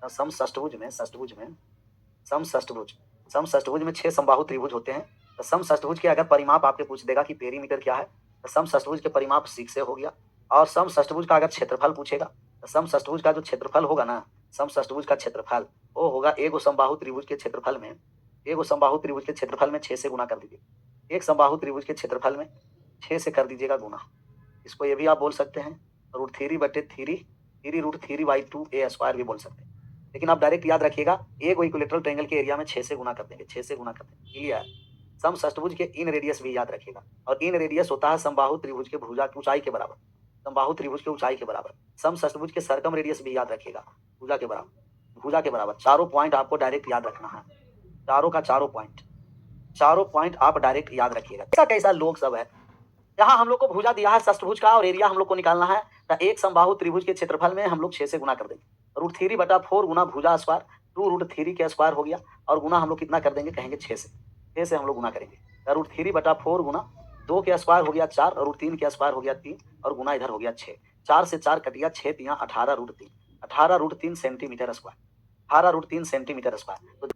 समषष्टभुज में 6 समबाहु त्रिभुज होते हैं। तो समषष्टभुज के अगर परिमाप आपके पूछ देगा कि पेरीमीटर क्या है, तो समषष्टभुज के परिमाप 6 से हो गया। और समषष्टभुज का अगर क्षेत्रफल पूछेगा, तो समषष्टभुज का जो क्षेत्रफल होगा ना, समषष्टभुज का क्षेत्रफल वो होगा एक समबाहु त्रिभुज के क्षेत्रफल में, एक समबाहु त्रिभुज के क्षेत्रफल में 6 से गुना कर दीजिए। एक समबाहु त्रिभुज के क्षेत्रफल में 6 से कर दीजिएगा गुना। इसको ये भी आप बोल सकते हैं √3/3 √3/2 a स्क्वायर भी बोल सकते हैं। लेकिन आप डायरेक्ट याद रखिएगा, एक इक्विलेटरल ट्रायंगल के एरिया में 6 से गुना कर देंगे, 6 से गुना कर देंगे। क्लियर? समषष्टभुज के इन रेडियस भी याद रखिएगा, और इन रेडियस होता है समबाहु त्रिभुज के भुजा की ऊंचाई के बराबर, समबाहु त्रिभुज के ऊंचाई के बराबर। समषष्टभुज के सर्कम रेडियस भी याद रखिएगा, भुजा के बराबर, भुजा के बराबर। चारों पॉइंट आपको डायरेक्ट याद रखना है, चारों का चारों पॉइंट आप डायरेक्ट याद रखिएगा। कैसा कैसा लोग सब है, यहाँ हम लोग को भुजा दिया है षष्ठभुज का, और एरिया हम लोग को निकालना है। तो एक समबाहु त्रिभुज के क्षेत्रफल में हम लोग 6 से गुना कर देंगे। √3/4 गुना भुजा स्क्वायर 2√3 के स्क्वायर हो गया, और गुना हम लोग कितना कर देंगे, कहेंगे 6 से, 6 से हम लोग गुना करेंगे। तो √3/4 गुना 2 के स्क्वायर हो गया 4, और √3 के स्क्वायर हो गया 3, और गुना इधर हो गया 6। 4 से 4 कट गया, 6 3 18 √3 सेंटीमीटर स्क्वायर, 18 √3 सेंटीमीटर स्क्वायर। तो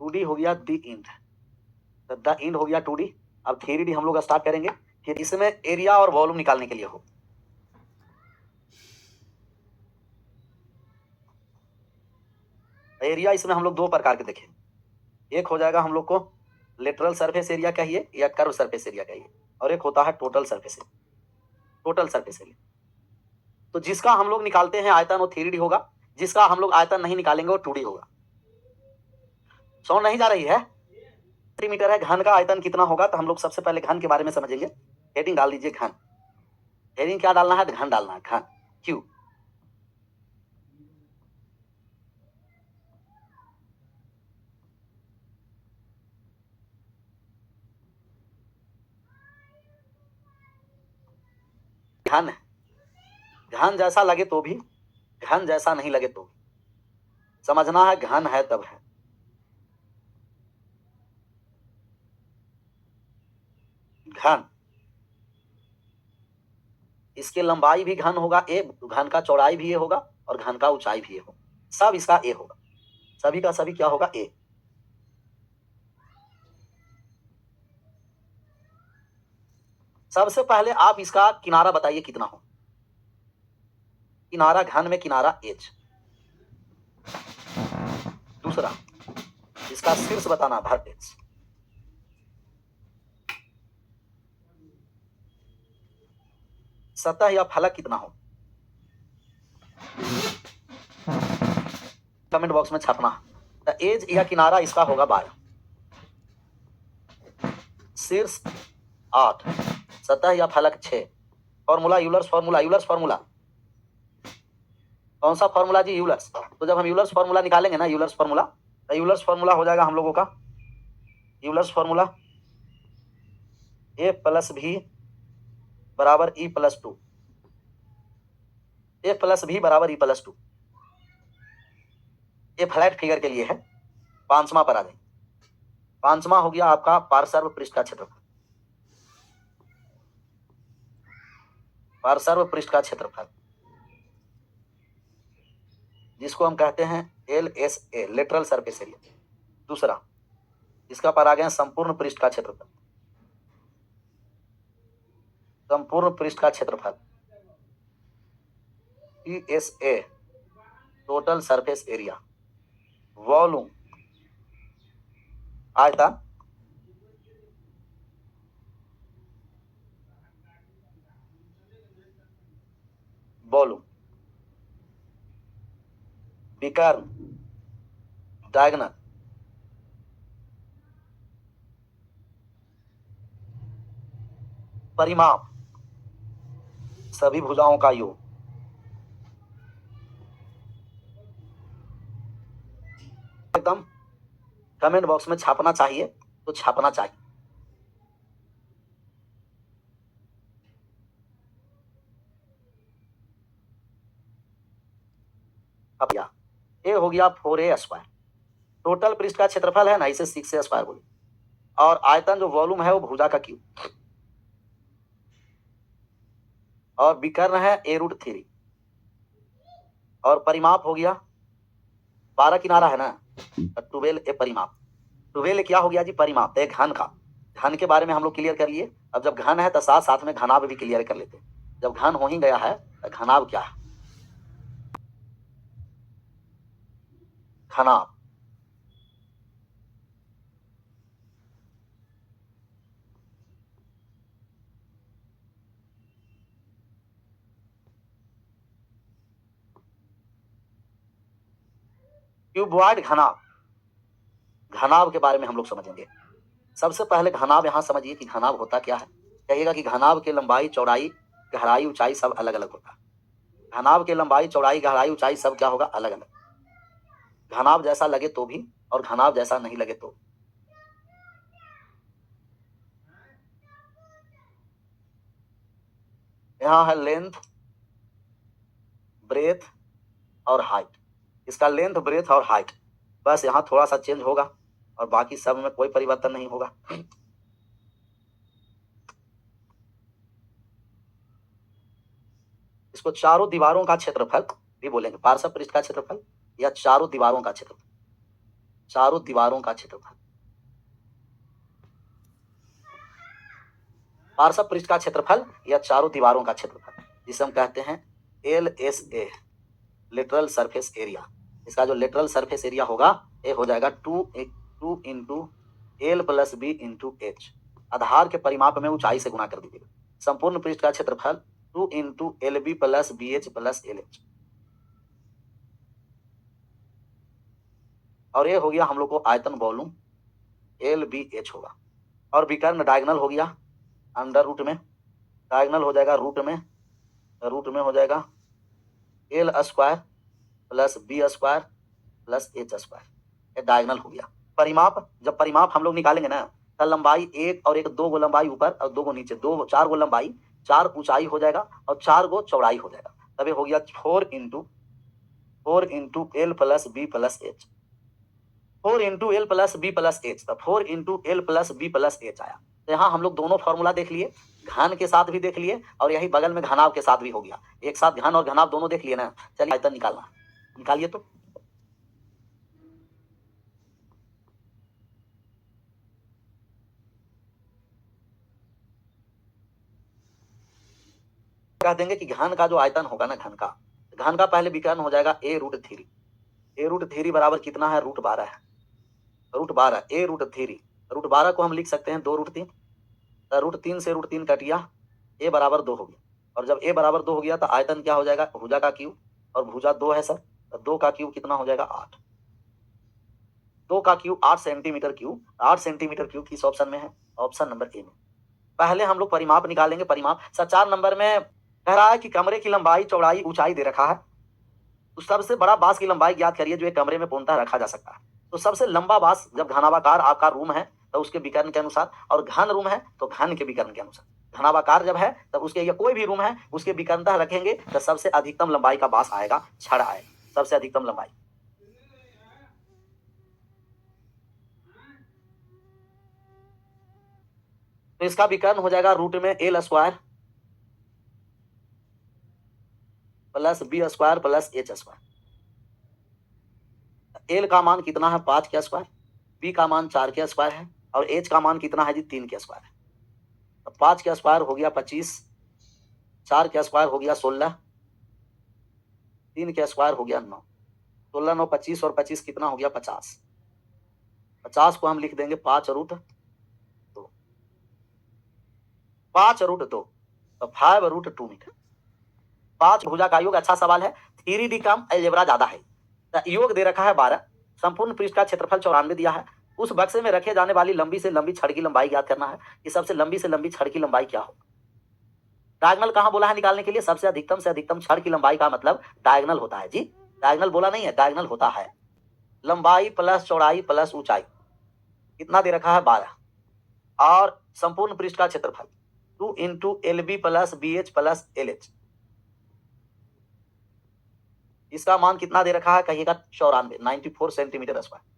2D हो गया द इंड, तो द इंड हो गया 2D। अब 3D हम लोग स्टार्ट करेंगे, कि इसमें एरिया और वॉल्यूम निकालने के लिए हो। एरिया इसमें हम लोग 2 प्रकार के देखें, एक हो जाएगा हम लोग को लेटरल सरफेस एरिया कहिए या कर्व सरफेस एरिया कहिए, और एक होता है total surface area, total surface area. तो जिसका हम लोग निकालते हैं आयतन वो 3D होगा, जिसका हम लोग आयतन नहीं निकालेंगे वो 2D होगा। साउंड नहीं जा रही है? मीटर है, घन का आयतन कितना होगा, तो हम लोग सबसे पहले घन के बारे में समझेंगे। हेडिंग डाल दीजिए घन, हेडिंग क्या डालना है, घन डालना है, घन क्यू। घन है, घन जैसा लगे तो भी, घन जैसा नहीं लगे तो भी समझना है, घन है तब है। घन, इसके लंबाई भी घन होगा ए, घन का चौड़ाई भी ए होगा, और घन का ऊंचाई भी ए होगा, सब इसका ए होगा, सभी का सभी क्या होगा, ए। सबसे पहले आप इसका किनारा बताइए कितना हो, किनारा घन में किनारा एच। दूसरा इसका शीर्ष बताना, वर्टेक्स। सतह या फलक कितना हो, कमेंट बॉक्स में छापना। तो एज या किनारा इसका होगा 12, शीर्ष 8, सतह या फलक 6। Formula Euler's formula, Euler's formula कौन सा फॉर्मूला जी, यूलर्स। तो जब हम यूलर्स फॉर्मूला निकालेंगे ना, यूलर्स फॉर्मूला, तो यूलर्स फॉर्मूला हो जाएगा हम लोगों का, यूलर्स फॉर्मूला a+b बराबर e+2, a+b बराबर e+2। ये फ्लैट फिगर के लिए है। पांचवा पर आ जाए, पांचवा हो गया आपका पार्श्व पृष्ठ का क्षेत्रफल, पार्श्व पृष्ठ का क्षेत्रफल जिसको हम कहते हैं LSA, लेटरल सरफेस एरिया। दूसरा इसका पर आ गया संपूर्ण पृष्ठ का क्षेत्रफल, संपूर्ण पृष्ठ का क्षेत्रफल TSA, total surface area. Volume, आयतन, वॉल्यूम, विकर्ण, डायगोनल, परिमाप, सभी भुजाओं का योग। एकदम कमेंट बॉक्स में छापना चाहिए तो छापना चाहिए। अब ये हो गया 4a स्क्वायर, टोटल पृष्ठ का क्षेत्रफल है ना, इसे 6a स्क्वायर बोले। और आयतन जो वॉल्यूम है वो भुजा का क्यूब, और विकर्ण है a√3, और परिमाप हो गया 12 किनारा है ना, 12 ए परिमाप। 12 क्या हो गया जी? परिमाप। तो घन का, घन के बारे में हम लोग क्लियर कर लिए। अब जब घन है तो साथ साथ में घनाभ भी क्लियर कर लेते हैं। जब घन हो ही गया है तो घनाभ क्या है? घनाभ क्यूबॉइड घनाभ, घनाभ के बारे में हम लोग समझेंगे। सबसे पहले घनाभ यहाँ समझिए कि घनाभ होता क्या है। कहिएगा कि घनाभ के लंबाई, चौड़ाई, गहराई, ऊंचाई सब अलग अलग होता है। घनाभ के लंबाई, चौड़ाई, गहराई, ऊंचाई सब क्या होगा? अलग अलग। घनाभ जैसा लगे तो भी और घनाभ जैसा नहीं लगे तो। यहाँ है लेंथ, ब्रेथ और हाइट। इसका लेंथ, ब्रेथ और हाइट, बस यहाँ थोड़ा सा चेंज होगा और बाकी सब में कोई परिवर्तन नहीं होगा। इसको चारों दीवारों का क्षेत्रफल भी बोलेंगे। पार्श्व पृष्ठ का क्षेत्रफल या चारों दीवारों का क्षेत्रफल, चारों दीवारों का क्षेत्रफल। पार्श्व पृष्ठ का क्षेत्रफल या चारों दीवारों का क्षेत्रफल, जिसे हम कहते हैं LSA, लेटरल सरफेस एरिया। इसका जो लेटरल सरफेस एरिया होगा ये हो जाएगा 2 into L plus B into H. आधार के परिमाप में ऊंचाई से गुना कर दीजिएगा। संपूर्ण पृष्ठ का क्षेत्रफल 2 into L B plus B H plus L H. और ये हो गया हम लोग को आयतन वॉल्यूम LBH होगा। और विकर्ण डायगनल हो गया अंडर रूट में, डायगनल हो जाएगा रूट में, रूट में हो जाएगा L square plus B square plus H square. ये डायगनल हो गया। परिमाप, जब परिमाप हम लोग निकालेंगे ना तो लंबाई एक और एक, दो गो लंबाई ऊपर और दो गो नीचे, दो चार गो लंबाई, चार ऊंचाई हो जाएगा और चार गो चौड़ाई हो जाएगा। तब ये हो गया 4 into L plus B plus H. 4 into L plus B plus H, तो 4 into L plus B plus H आया। तो यहाँ हम लोग दोनों फॉर्मूला देख लिए, घन के साथ भी देख लिए और यही बगल में घनाभ के साथ भी हो गया। एक साथ घन और घनाभ दोनों देख लिए ना। चलिए आयतन निकालना, निकालिए। तो कह देंगे कि घन का जो आयतन होगा ना, घन का पहले विकर्ण हो जाएगा A√3। A√3 बराबर कितना है? √12 है। √12 A√3, √12 को हम लिख सकते हैं 2√3। तो √3 से √3 कट गया, A बराबर 2 हो गया। और जब A बराबर 2 हो गया तो आयतन क्या हो जाएगा? भुजा का क्यूब, और भुजा 2 है सर, तो 2 का क्यूब कितना हो जाएगा? 8। 2 का cube 8 centimetre cube. 8 centimetre cube किस ऑप्शन में है? ऑप्शन नंबर ए में। पहले हम लोग परिमाप निकालेंगे। परिमाप सर 4 नंबर में कह रहा है कि कमरे की लंबाई, चौड़ाई, ऊंचाई दे रखा है, तो सबसे बड़ा बांस की लंबाई ज्ञात करिए जो एक कमरे में पूर्णतः रखा जा सकता है। तो सबसे लंबा बांस जब घनाभाकार आपका रूम है तो उसके विकर्ण के अनुसार, और घन रूम है तो घन के विकर्ण के अनुसार। घनाभाकार जब है तब उसके, या कोई भी रूम है उसके विकर्णतः रखेंगे तो सबसे अधिकतम लंबाई का बांस आएगा, छड़ आएगा, सबसे अधिकतम लंबाई। तो इसका विकर्ण हो जाएगा रूट में L square plus B square plus H square. L का मान कितना है? 5 के स्क्वायर, बी का मान 4 के स्क्वायर है, और एच का मान कितना है जी? 3 के स्क्वायर है। तो 5 के स्क्वायर हो गया 25, 4 के स्क्वायर हो गया 16, 3 के स्क्वायर हो गया 9। 16 9 25 और 25 कितना हो गया? 50। 50 को हम लिख देंगे 5√2, 5√2 तो 5√2 मीटर। 5 भुजा का योग। अच्छा सवाल है, 3D कम अलजेब्रा ज्यादा है। तो योग दे रखा है 12, संपूर्ण पृष्ठ का क्षेत्रफल 94 दिया है। उस बक्से में रखे जाने वाली लंबी से लंबी छड़ की लंबाई ज्ञात करना है कि सबसे लंबी से लंबी छड़ की लंबाई क्या हो। डायगोनल कहां बोला है निकालने के लिए? सबसे अधिकतम से अधिकतम छड़ की लंबाई का मतलब डायगोनल होता है जी, डायगोनल बोला नहीं है, डायगोनल होता है लंबाई प्लस चौड़ाई प्लस ऊंचाई। कितना दे रखा है? 12। और संपूर्ण पृष्ठ का क्षेत्रफल 2 into L B plus B H plus L H. इसका मान कितना दे रखा है? कहिएगा 94, 94 सेंटीमीटर स्क्वायर।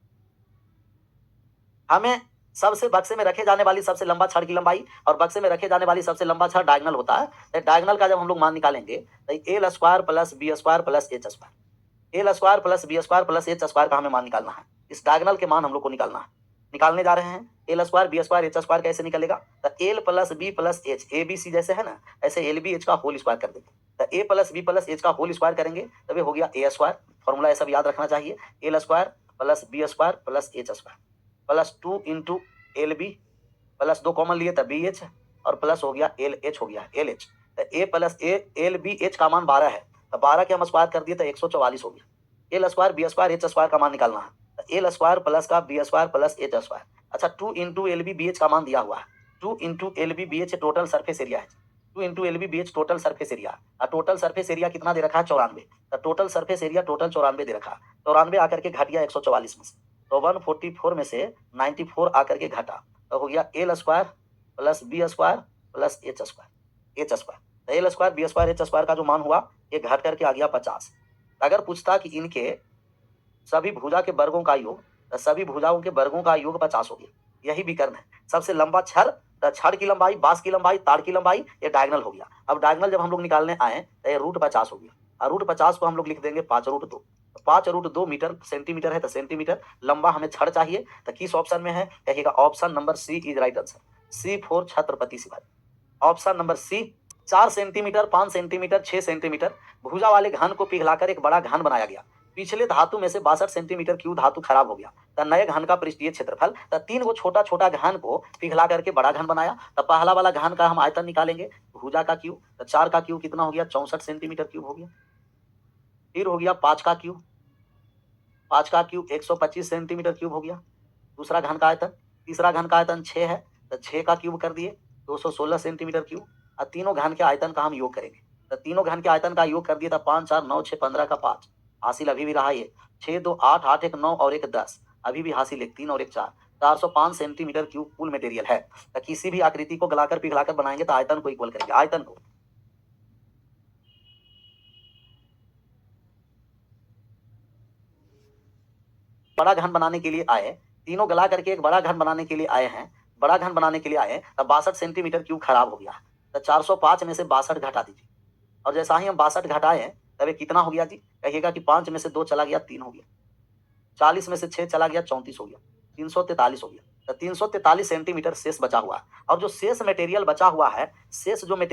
हमें सबसे बक्से में रखे जाने वाली सबसे लंबा छड़ की लंबाई और बक्से में रखे जाने वाली सबसे लंबा छड़ डायगोनल होता है। तो डायगोनल का जब हम लोग मान निकालेंगे तो L square plus B square plus H square. L square plus B square plus H square का हमें मान निकालना है। इस डायगोनल के मान हम लोग को निकालना है। निकालने जा रहे हैं। L square B square H square कैसे निकलेगा? तो L plus B plus H, A B C जैसे है ना, ऐसे एल बी एच का होल स्क्वायर कर देंगे। तो A plus B plus H का होल स्क्वायर करेंगे तभी हो गया ए स्क्वायर। फॉर्मूला ये सब याद रखना चाहिए। L square plus B square plus H square plus 2 into L B plus 2 common लिए तो बी एच और प्लस हो गया एल एच, हो गया एल एच। तो A plus A L B H का मान 12 है, तो 12 के हम स्क्वायर कर दिए तो 144 हो गया। L square B square H square का मान निकालना है। तो एल स्क्वायर प्लस का B square plus H square. अच्छा 2 into L B B H का मान दिया हुआ है। 2 into L B B H total surface area है। 2 into L B B H total surface area. और टोटल सरफेस एरिया कितना दे रखा है? 94। तो टोटल सरफेस एरिया टोटल 94 दे रखा है। 94 आकर के घट गया 144 में से, तो 144 में से 94 आकर के घटा, तो हो गया L square plus B square plus H square, H square. तो L square B square H square का जो मान हुआ ये घट करके आ गया 50। अगर पूछता कि इनके सभी भुजा के वर्गों का योग, तो सभी भुजाओं के वर्गों का योग 50 हो गया। यही विकर्ण है। सबसे लंबा छड़, तो छड़ की लंबाई, बांस की लंबाई, तार की लंबाई, ये डायगोनल हो गया। अब डायगोनल जब हम लोग निकालने आए तो ये रूट 50 हो गया। और रूट 50 को हम लोग लिख देंगे 5√2। 5√2 मीटर सेंटीमीटर है, तो सेंटीमीटर लंबा हमें छड़ चाहिए। तो किस ऑप्शन में है? कहिएगा option number C is right answer. C for Chhatrapati Shivaji. Option number C. 4 centimetre, 5 centimetre, 6 centimetre भुजा वाले घन को पिघलाकर एक बड़ा घन बनाया गया। पिछले धातु में से 62 सेंटीमीटर क्यूब धातु खराब हो गया, तो नए घन का पृष्ठीय क्षेत्रफल, तो 3 को छोटा छोटा घन को पिघला करके बड़ा घन बनाया। तो पहला वाला घन का हम आयतन निकालेंगे, भुजा का क्यूब। तो 4 का क्यूब कितना हो गया? 64 सेंटीमीटर क्यूब हो गया। फिर हो गया 5 का क्यूब, 5 का क्यूब 125 सेंटीमीटर क्यूब हो गया दूसरा घन का आयतन। तीसरा घन का आयतन 6 है, तो 6 का क्यूब कर दिए 216 सेंटीमीटर क्यूब। और तीनों घन के आयतन का हम योग करेंगे। तो तीनों घन के आयतन का योग कर दिया था 5 4 9 6 15 का 5। हासिल अभी भी रहा ये 6 2 8 8 1 9 और 1 10, अभी भी हासिल 1 3 और 1 4, 405 सेंटीमीटर क्यूब कुल मटेरियल है। तो किसी भी आकृति को गलाकर पिघलाकर बनाएंगे तो आयतन को इक्वल करेंगे, आयतन को। बड़ा घन बनाने के लिए आए, तीनों गला करके एक बड़ा घन बनाने के लिए आए हैं। बड़ा घन बनाने के लिए आए तब 62 सेंटीमीटर क्यूब खराब हो गया। तो 405 में से 62 घटा दीजिए। और जैसा ही हम 62 घटाए तब ये कितना हो गया जी? कहिएगा कि 5 में से 2 चला गया 3 हो गया, 40 में से 6 चला गया 34 हो गया, 343 हो गया। तो 343 सेंटीमीटर शेष बचा हुआ है। और जो शेष मटेरियल बचा हुआ है, शेष जो मटेरियल